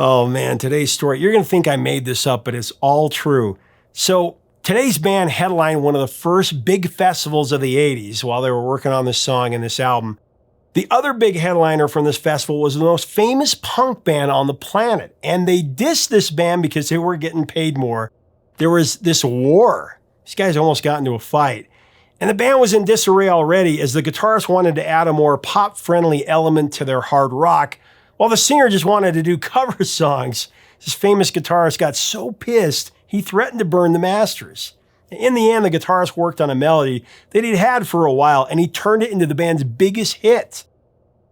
Oh man, today's story, you're going to think I made this up, but it's all true. So today's band headlined one of the first big festivals of the 80s while they were working on this song and this album. The other big headliner from this festival was the most famous punk band on the planet, and they dissed this band because they were getting paid more. There was this war. These guys almost got into a fight. And the band was in disarray already as the guitarist wanted to add a more pop-friendly element to their hard rock, while the singer just wanted to do cover songs. This famous guitarist got so pissed, he threatened to burn the masters. In the end, the guitarist worked on a melody that he'd had for a while, and he turned it into the band's biggest hit.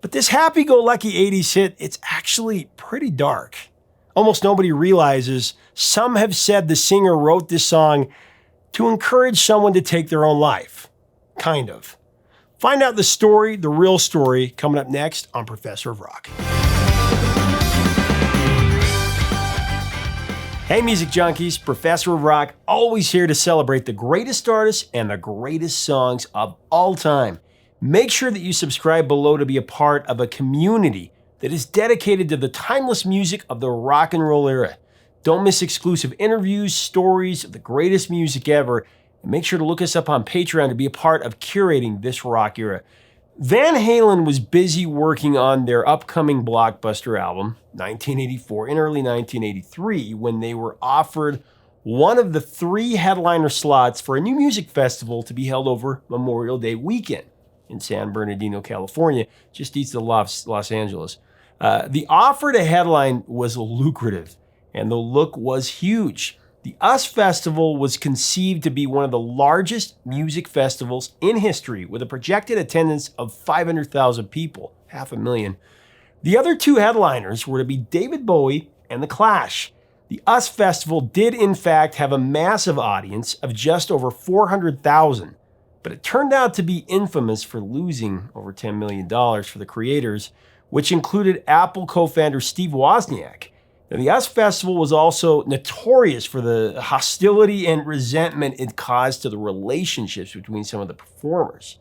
But this happy-go-lucky 80s hit, it's actually pretty dark. Almost nobody realizes some have said the singer wrote this song to encourage someone to take their own life. Kind of. Find out the story, the real story, coming up next on Professor of Rock. Hey music junkies, Professor of Rock, always here to celebrate the greatest artists and the greatest songs of all time. Make sure that you subscribe below to be a part of a community that is dedicated to the timeless music of the rock and roll era. Don't miss exclusive interviews, stories of the greatest music ever, and make sure to look us up on Patreon to be a part of curating this rock era. Van Halen was busy working on their upcoming blockbuster album, 1984 and early 1983, when they were offered one of the 3 headliner slots for a new music festival to be held over Memorial Day weekend in San Bernardino, California, just east of Los Angeles. The offer to headline was lucrative, and the look was huge. The US Festival was conceived to be one of the largest music festivals in history, with a projected attendance of 500,000 people, 500,000. The other 2 headliners were to be David Bowie and The Clash. The US Festival did in fact have a massive audience of just over 400,000, but it turned out to be infamous for losing over $10 million for the creators, which included Apple co-founder Steve Wozniak. Now, the US Festival was also notorious for the hostility and resentment it caused to the relationships between some of the performers.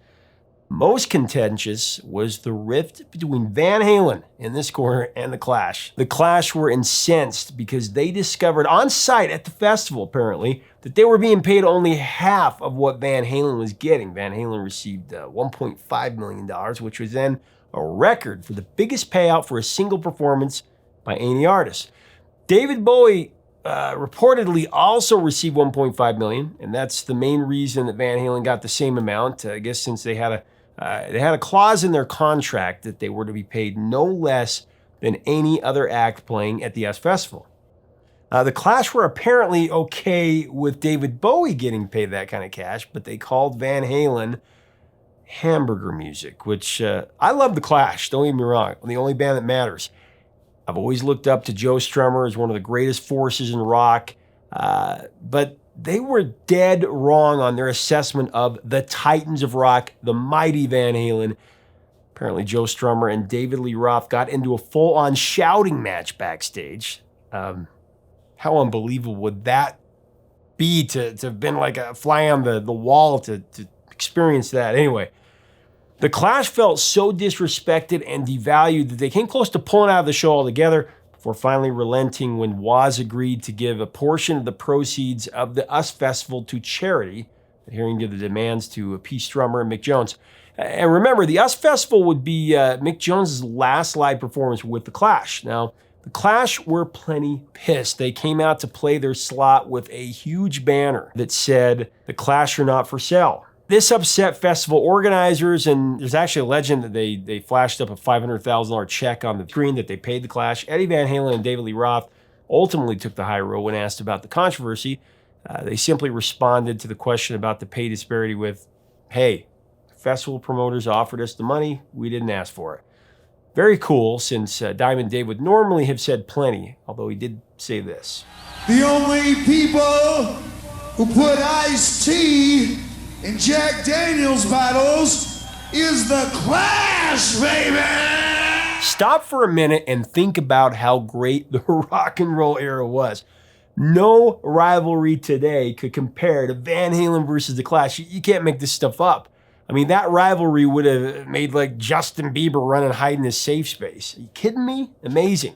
Most contentious was the rift between Van Halen in this corner and The Clash. The Clash were incensed because they discovered on site at the festival, apparently, that they were being paid only half of what Van Halen was getting. Van Halen received $1.5 million, which was then a record for the biggest payout for a single performance by any artist. David Bowie reportedly also received $1.5 million, and that's the main reason that Van Halen got the same amount. I guess since they had a clause in their contract that they were to be paid no less than any other act playing at the US Festival. The Clash were apparently okay with David Bowie getting paid that kind of cash, but they called Van Halen hamburger music, which I love The Clash, don't get me wrong, the only band that matters. I've always looked up to Joe Strummer as one of the greatest forces in rock, but they were dead wrong on their assessment of the titans of rock, the mighty Van Halen. Apparently Joe Strummer and David Lee Roth got into a full-on shouting match backstage. How unbelievable would that be to have been like a fly on the wall to experience that? Anyway, The Clash felt so disrespected and devalued that they came close to pulling out of the show altogether before finally relenting when Woz agreed to give a portion of the proceeds of the US Festival to charity, adhering to the demands to P. Strummer and Mick Jones. And remember, the US Festival would be Mick Jones' last live performance with The Clash. Now, The Clash were plenty pissed. They came out to play their slot with a huge banner that said, "The Clash are not for sale." This upset festival organizers, and there's actually a legend that they flashed up a $500,000 check on the screen that they paid The Clash. Eddie Van Halen and David Lee Roth ultimately took the high road when asked about the controversy. They simply responded to the question about the pay disparity with, "Hey, festival promoters offered us the money, we didn't ask for it." Very cool, since Diamond Dave would normally have said plenty, although he did say this. "The only people who put iced tea in Jack Daniels bottles is The Clash, baby!" Stop for a minute and think about how great the rock and roll era was. No rivalry today could compare to Van Halen versus The Clash. You can't make this stuff up. I mean, that rivalry would have made like Justin Bieber run and hide in his safe space. Are you kidding me? Amazing.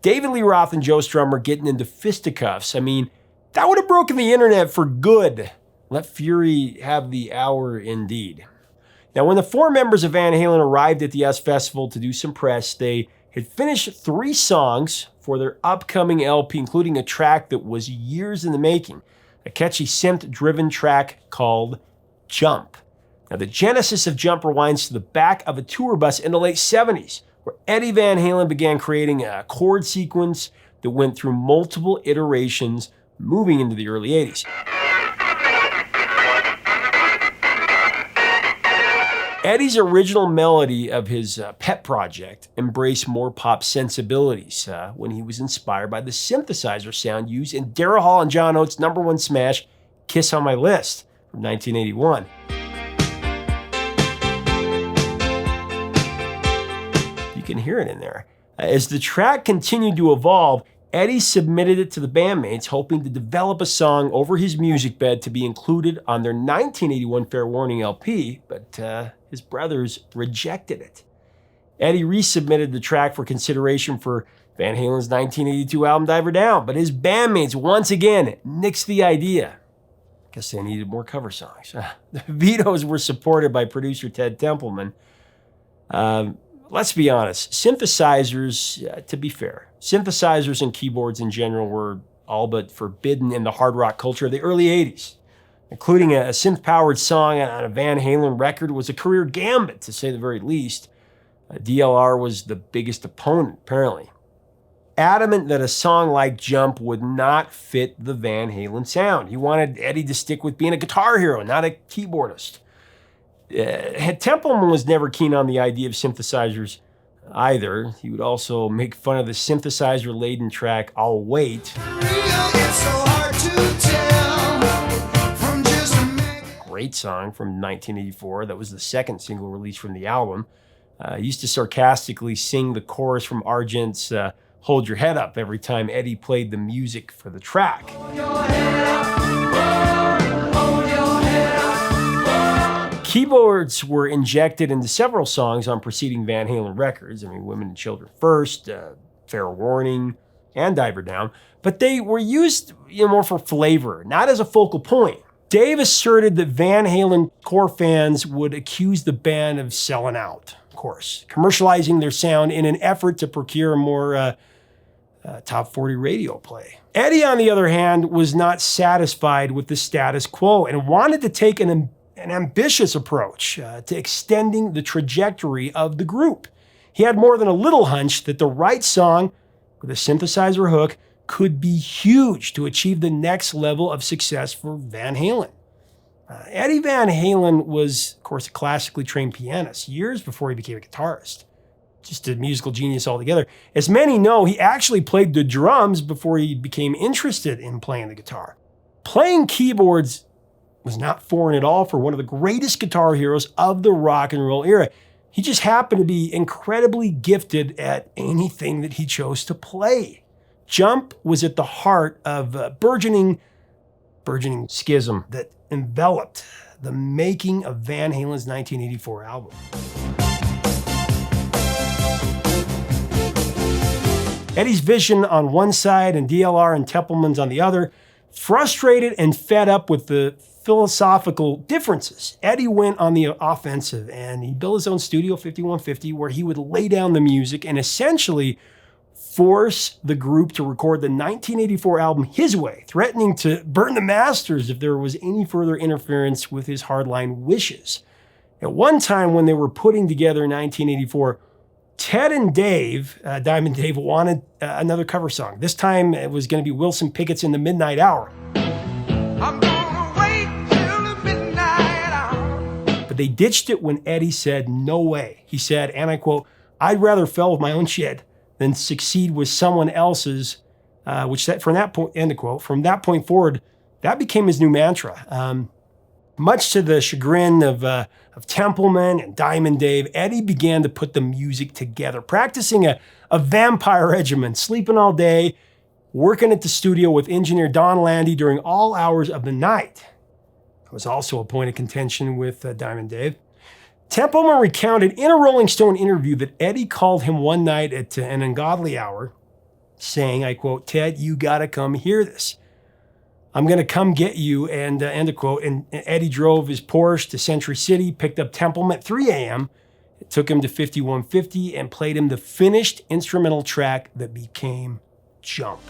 David Lee Roth and Joe Strummer getting into fisticuffs. I mean, that would have broken the internet for good. Let fury have the hour indeed. Now, when the four members of Van Halen arrived at the S Festival to do some press, they had finished 3 songs for their upcoming LP, including a track that was years in the making, a catchy synth-driven track called Jump. Now, the genesis of Jump rewinds to the back of a tour bus in the late 70s, where Eddie Van Halen began creating a chord sequence that went through multiple iterations, moving into the early 80s. Eddie's original melody of his pet project embraced more pop sensibilities when he was inspired by the synthesizer sound used in Daryl Hall and John Oates' #1 smash, Kiss on My List, from 1981. You can hear it in there. As the track continued to evolve, Eddie submitted it to the bandmates, hoping to develop a song over his music bed to be included on their 1981 Fair Warning LP, but his brothers rejected it. Eddie resubmitted the track for consideration for Van Halen's 1982 album Diver Down, but his bandmates once again nixed the idea. Guess they needed more cover songs. The vetoes were supported by producer Ted Templeman. Let's be honest, synthesizers, to be fair, synthesizers and keyboards in general were all but forbidden in the hard rock culture of the early 80s. Including a synth-powered song on a Van Halen record was a career gambit, to say the very least. DLR was the biggest opponent, apparently. Adamant that a song like Jump would not fit the Van Halen sound. He wanted Eddie to stick with being a guitar hero, not a keyboardist. Templeman was never keen on the idea of synthesizers either. He would also make fun of the synthesizer-laden track, I'll Wait. Great song from 1984. That was the second single released from the album. He used to sarcastically sing the chorus from Argent's Hold Your Head Up every time Eddie played the music for the track. Hold your head up, hold your head up. Keyboards were injected into several songs on preceding Van Halen records. I mean, Women and Children First, Fair Warning, and Diver Down. But they were used more for flavor, not as a focal point. Dave asserted that Van Halen core fans would accuse the band of selling out, of course, commercializing their sound in an effort to procure more top 40 radio play. Eddie, on the other hand, was not satisfied with the status quo and wanted to take an ambitious approach to extending the trajectory of the group. He had more than a little hunch that the right song with a synthesizer hook could be huge to achieve the next level of success for Van Halen. Eddie Van Halen was, of course, a classically trained pianist years before he became a guitarist. Just a musical genius altogether. As many know, he actually played the drums before he became interested in playing the guitar. Playing keyboards was not foreign at all for one of the greatest guitar heroes of the rock and roll era. He just happened to be incredibly gifted at anything that he chose to play. Jump was at the heart of a burgeoning schism that enveloped the making of Van Halen's 1984 album. Eddie's vision on one side and DLR and Templeman's on the other, frustrated and fed up with the philosophical differences. Eddie went on the offensive and he built his own studio 5150 where he would lay down the music and essentially force the group to record the 1984 album his way, threatening to burn the masters if there was any further interference with his hardline wishes. At one time when they were putting together 1984, Ted and Dave, Diamond Dave, wanted another cover song. This time it was going to be Wilson Pickett's In the Midnight Hour. I'm gonna wait till the midnight hour. But they ditched it when Eddie said, no way. He said, and I quote, I'd rather fell with my own shit than succeed with someone else's, from that point, end of quote, from that point forward, that became his new mantra. Much to the chagrin of Templeman and Diamond Dave, Eddie began to put the music together, practicing a vampire regimen, sleeping all day, working at the studio with engineer Don Landy during all hours of the night. It was also a point of contention with Diamond Dave. Templeman recounted in a Rolling Stone interview that Eddie called him one night at an ungodly hour, saying, I quote, "Ted, you gotta come hear this. I'm gonna come get you," and end of quote. And Eddie drove his Porsche to Century City, picked up Templeman at 3 a.m., it took him to 5150 and played him the finished instrumental track that became Jump.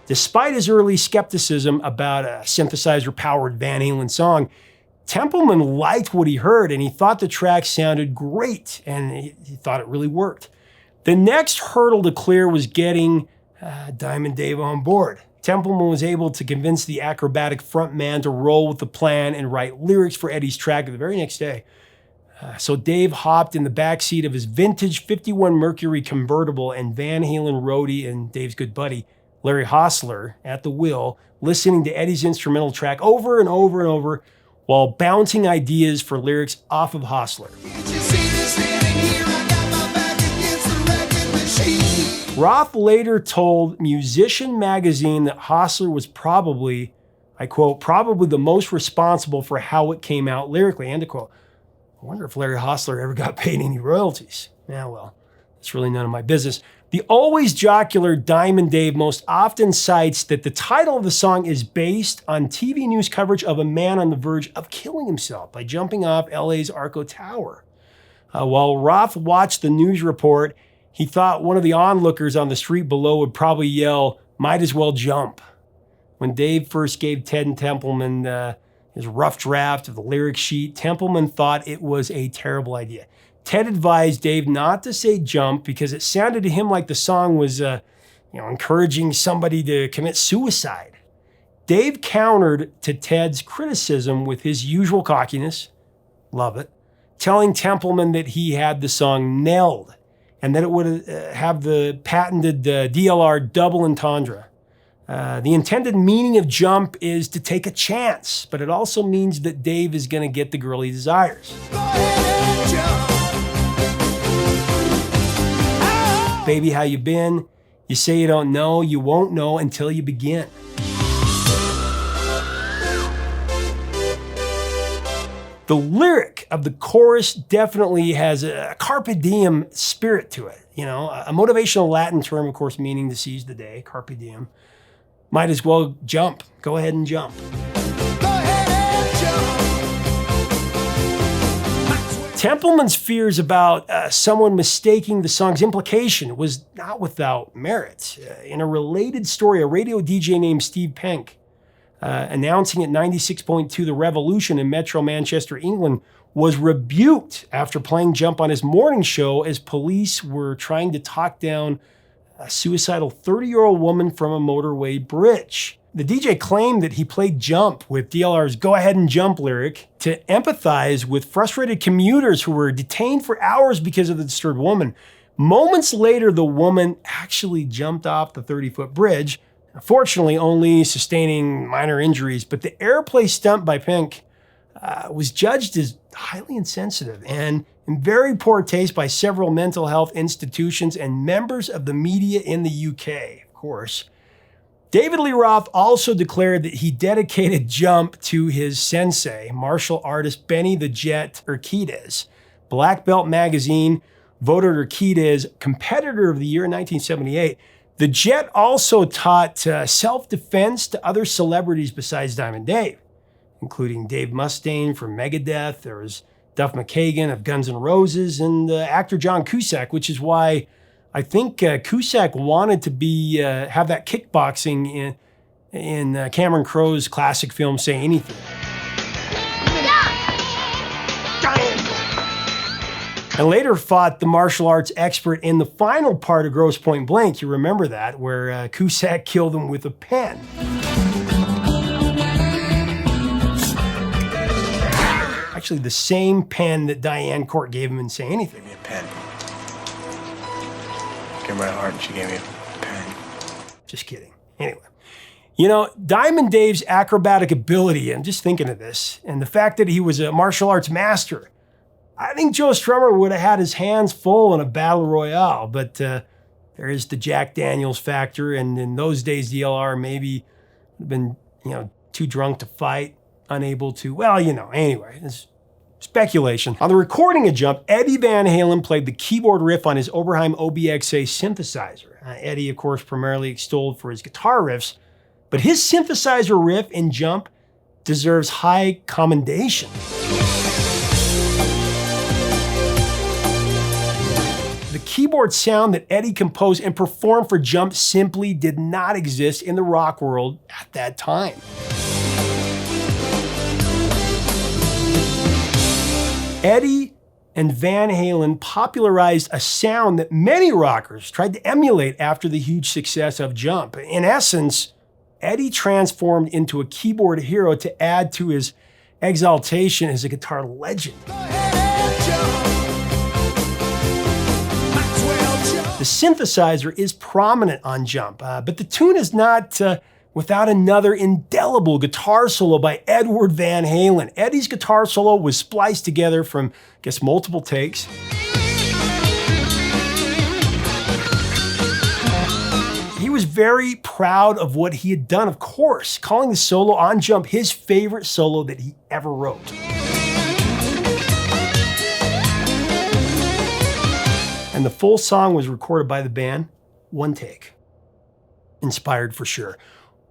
Despite his early skepticism about a synthesizer-powered Van Halen song, Templeman liked what he heard and he thought the track sounded great and he thought it really worked. The next hurdle to clear was getting Diamond Dave on board. Templeman was able to convince the acrobatic frontman to roll with the plan and write lyrics for Eddie's track the very next day. So Dave hopped in the backseat of his vintage 51 Mercury convertible and Van Halen roadie and Dave's good buddy, Larry Hostler, at the wheel, listening to Eddie's instrumental track over and over and over while bouncing ideas for lyrics off of Hostler. Roth later told Musician magazine that Hostler was probably, I quote, "probably the most responsible for how it came out lyrically," end of quote. I wonder if Larry Hostler ever got paid any royalties. Yeah, well, it's really none of my business. The always jocular Diamond Dave most often cites that the title of the song is based on TV news coverage of a man on the verge of killing himself by jumping off LA's Arco Tower. While Roth watched the news report, he thought one of the onlookers on the street below would probably yell, "Might as well jump." When Dave first gave Ted and Templeman his rough draft of the lyric sheet, Templeman thought it was a terrible idea. Ted advised Dave not to say jump because it sounded to him like the song was encouraging somebody to commit suicide. Dave countered to Ted's criticism with his usual cockiness, love it, telling Templeman that he had the song nailed and that it would have the patented DLR double entendre. The intended meaning of jump is to take a chance, but it also means that Dave is going to get the girl he desires. Go ahead and jump. Baby, how you been? You say you don't know, you won't know until you begin. The lyric of the chorus definitely has a carpe diem spirit to it. You know, a motivational Latin term, of course, meaning to seize the day, carpe diem. Might as well jump. Go ahead and jump. Go ahead and jump. Templeman's fears about someone mistaking the song's implication was not without merit. In a related story, a radio DJ named Steve Penk, announcing at 96.2 The Revolution in Metro Manchester, England, was rebuked after playing Jump on his morning show as police were trying to talk down a suicidal 30-year-old woman from a motorway bridge. The DJ claimed that he played Jump with DLR's Go Ahead and Jump lyric to empathize with frustrated commuters who were detained for hours because of the disturbed woman. Moments later, the woman actually jumped off the 30-foot bridge, fortunately only sustaining minor injuries, but the airplay stunt by Pink was judged as highly insensitive and in very poor taste by several mental health institutions and members of the media in the UK, of course. David Lee Roth also declared that he dedicated Jump to his sensei, martial artist Benny the Jet Urquidez. Black Belt magazine voted Urquidez Competitor of the Year in 1978. The Jet also taught self-defense to other celebrities besides Diamond Dave, including Dave Mustaine from Megadeth. There was Duff McKagan of Guns N' Roses and actor John Cusack, which is why I think Cusack wanted to be have that kickboxing in Cameron Crowe's classic film Say Anything. And later fought the martial arts expert in the final part of Grosse Point Blank. You remember that, where Cusack killed him with a pen. Actually, the same pen that Diane Court gave him in Say Anything. Give me a pen. Gave my heart and she gave me a pen. Just kidding. Anyway. You know, Diamond Dave's acrobatic ability, I'm just thinking of this, and the fact that he was a martial arts master, I think Joe Strummer would have had his hands full in a battle royale, but there is the Jack Daniels factor, and in those days, DLR maybe would have been, too drunk to fight, unable to, anyway, it's speculation. On the recording of Jump, Eddie Van Halen played the keyboard riff on his Oberheim OBXA synthesizer. Eddie, of course, primarily extolled for his guitar riffs, but his synthesizer riff in Jump deserves high commendation. The keyboard sound that Eddie composed and performed for Jump simply did not exist in the rock world at that time. Eddie and Van Halen popularized a sound that many rockers tried to emulate after the huge success of Jump. In essence, Eddie transformed into a keyboard hero to add to his exaltation as a guitar legend. The synthesizer is prominent on Jump, but the tune is not without another indelible guitar solo by Edward Van Halen. Eddie's guitar solo was spliced together from, I guess, multiple takes. He was very proud of what he had done, of course, calling the solo on Jump his favorite solo that he ever wrote. And the full song was recorded by the band, one take. Inspired for sure.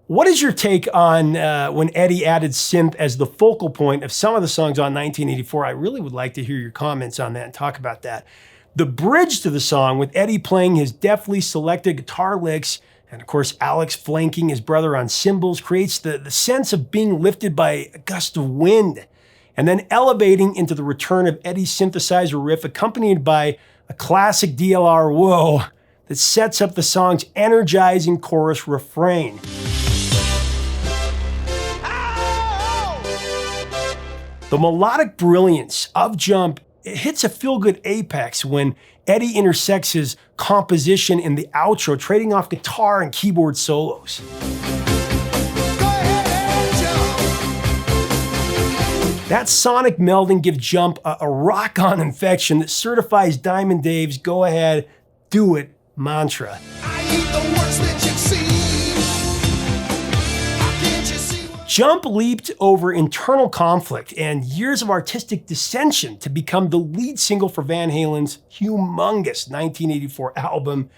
What is your take on when Eddie added synth as the focal point of some of the songs on 1984? I really would like to hear your comments on that and talk about that. The bridge to the song, with Eddie playing his deftly selected guitar licks, and of course Alex flanking his brother on cymbals, creates the sense of being lifted by a gust of wind, and then elevating into the return of Eddie's synthesizer riff, accompanied by a classic DLR whoa that sets up the song's energizing chorus refrain. The melodic brilliance of Jump hits a feel-good apex when Eddie intersects his composition in the outro, trading off guitar and keyboard solos. That sonic melding gives Jump a rock-on infection that certifies Diamond Dave's "go ahead, do it" mantra. Jump leaped over internal conflict and years of artistic dissension to become the lead single for Van Halen's humongous 1984 album.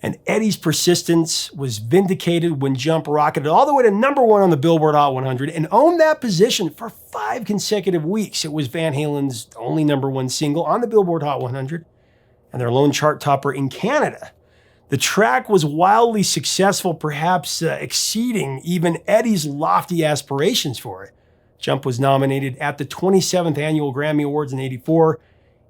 And Eddie's persistence was vindicated when Jump rocketed all the way to #1 on the Billboard Hot 100 and owned that position for 5 consecutive weeks. It was Van Halen's only #1 single on the Billboard Hot 100 and their lone chart topper in Canada. The track was wildly successful, perhaps exceeding even Eddie's lofty aspirations for it. Jump was nominated at the 27th Annual Grammy Awards in '84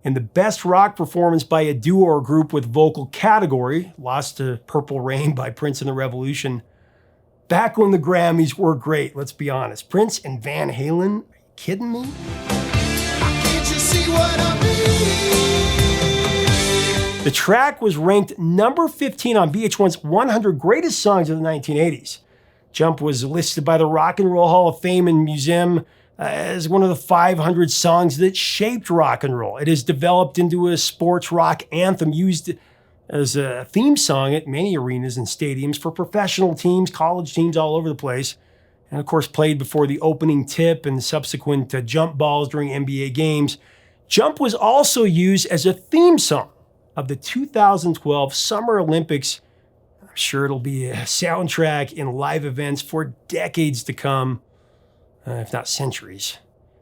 in the Best Rock Performance by a Duo or Group with Vocal category, lost to Purple Rain by Prince and the Revolution. Back when the Grammys were great, let's be honest. Prince and Van Halen, are you kidding me? Can't you see what I mean? The track was ranked number 15 on VH1's 100 Greatest Songs of the 1980s. Jump was listed by the Rock and Roll Hall of Fame and Museum as one of the 500 songs that shaped rock and roll. It has developed into a sports rock anthem used as a theme song at many arenas and stadiums for professional teams, college teams all over the place, and of course played before the opening tip and subsequent jump balls during NBA games. Jump was also used as a theme song of the 2012 Summer Olympics. I'm sure it'll be a soundtrack in live events for decades to come, if not centuries.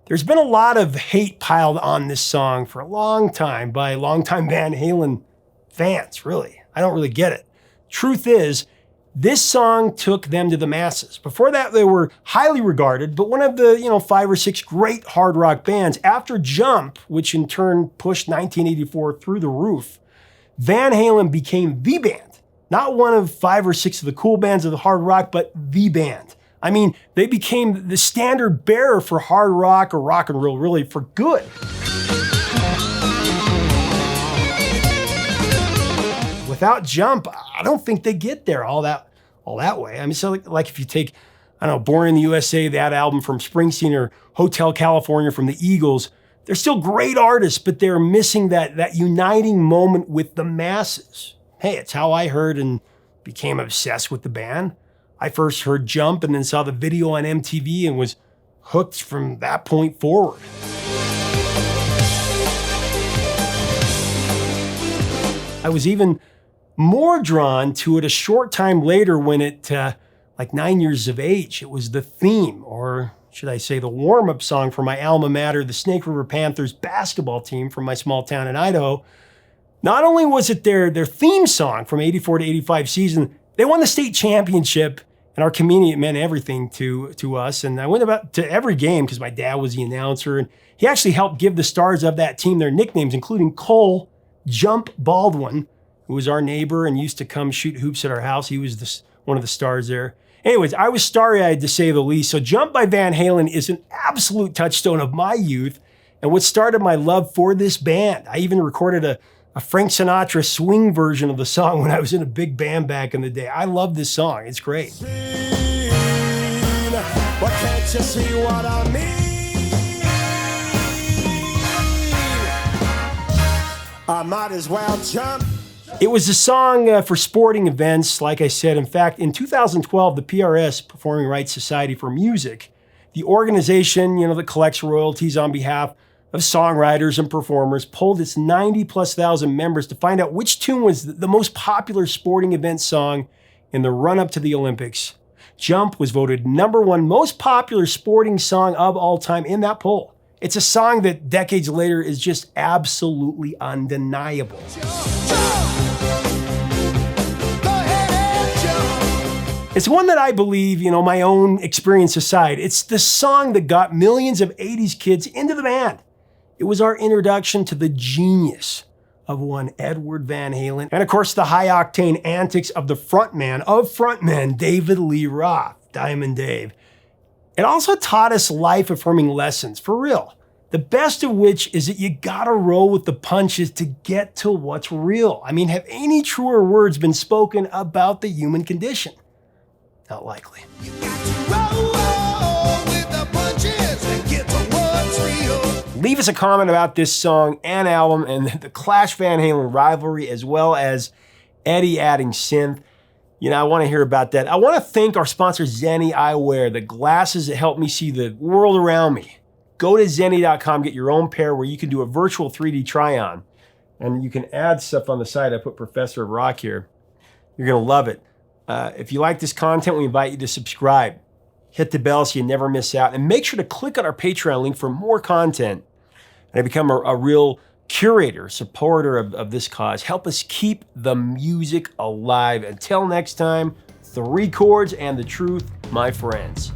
There's been a lot of hate piled on this song for a long time by longtime Van Halen fans, really. I don't really get it. Truth is, this song took them to the masses. Before that, they were highly regarded, but one of the 5 or 6 great hard rock bands. After Jump, which in turn pushed 1984 through the roof, Van Halen became the band. Not one of 5 or 6 of the cool bands of the hard rock, but the band. I mean, they became the standard bearer for hard rock or rock and roll, really, for good. Without Jump, I don't think they get there all that way. I mean, so like if you take, I don't know, Born in the USA, that album from Springsteen, or Hotel California from the Eagles, they're still great artists, but they're missing that uniting moment with the masses. Hey, it's how I heard and became obsessed with the band. I first heard Jump and then saw the video on MTV and was hooked from that point forward. I was even more drawn to it a short time later when it, like 9 years of age, it was the theme, or should I say the warm-up song for my alma mater, the Snake River Panthers basketball team from my small town in Idaho. Not only was it their theme song from 84 to 85 season, they won the state championship. And our community, it meant everything to us. And I went about to every game because my dad was the announcer. And he actually helped give the stars of that team their nicknames, including Cole Jump Baldwin, who was our neighbor and used to come shoot hoops at our house. He was one of the stars there. Anyways, I was starry-eyed to say the least. So Jump by Van Halen is an absolute touchstone of my youth and what started my love for this band. I even recorded a Frank Sinatra swing version of the song when I was in a big band back in the day. I love this song. It's great. Well, can't you see what I mean? I might as well jump. It was a song for sporting events, like I said. In fact, in 2012, the PRS, Performing Rights Society for Music, the organization, that collects royalties on behalf of songwriters and performers, polled its 90,000+ members to find out which tune was the most popular sporting event song in the run-up to the Olympics. Jump was voted #1 most popular sporting song of all time in that poll. It's a song that decades later is just absolutely undeniable. It's one that I believe, my own experience aside, it's the song that got millions of 80s kids into the band. It was our introduction to the genius of one Edward Van Halen, and of course the high-octane antics of the frontman, David Lee Roth, Diamond Dave. It also taught us life-affirming lessons, for real. The best of which is that you gotta roll with the punches to get to what's real. I mean, have any truer words been spoken about the human condition? Not likely. You got to roll with the punches and get to what's real. Leave us a comment about this song and album and the Clash Van Halen rivalry, as well as Eddie adding synth. I want to hear about that. I want to thank our sponsor, Zenni Eyewear, the glasses that help me see the world around me. Go to Zenni.com, get your own pair where you can do a virtual 3D try-on. And you can add stuff on the side. I put Professor of Rock here. You're going to love it. If you like this content, we invite you to subscribe. Hit the bell so you never miss out. And make sure to click on our Patreon link for more content. And become a real curator, supporter of this cause. Help us keep the music alive. Until next time, 3 chords and the truth, my friends.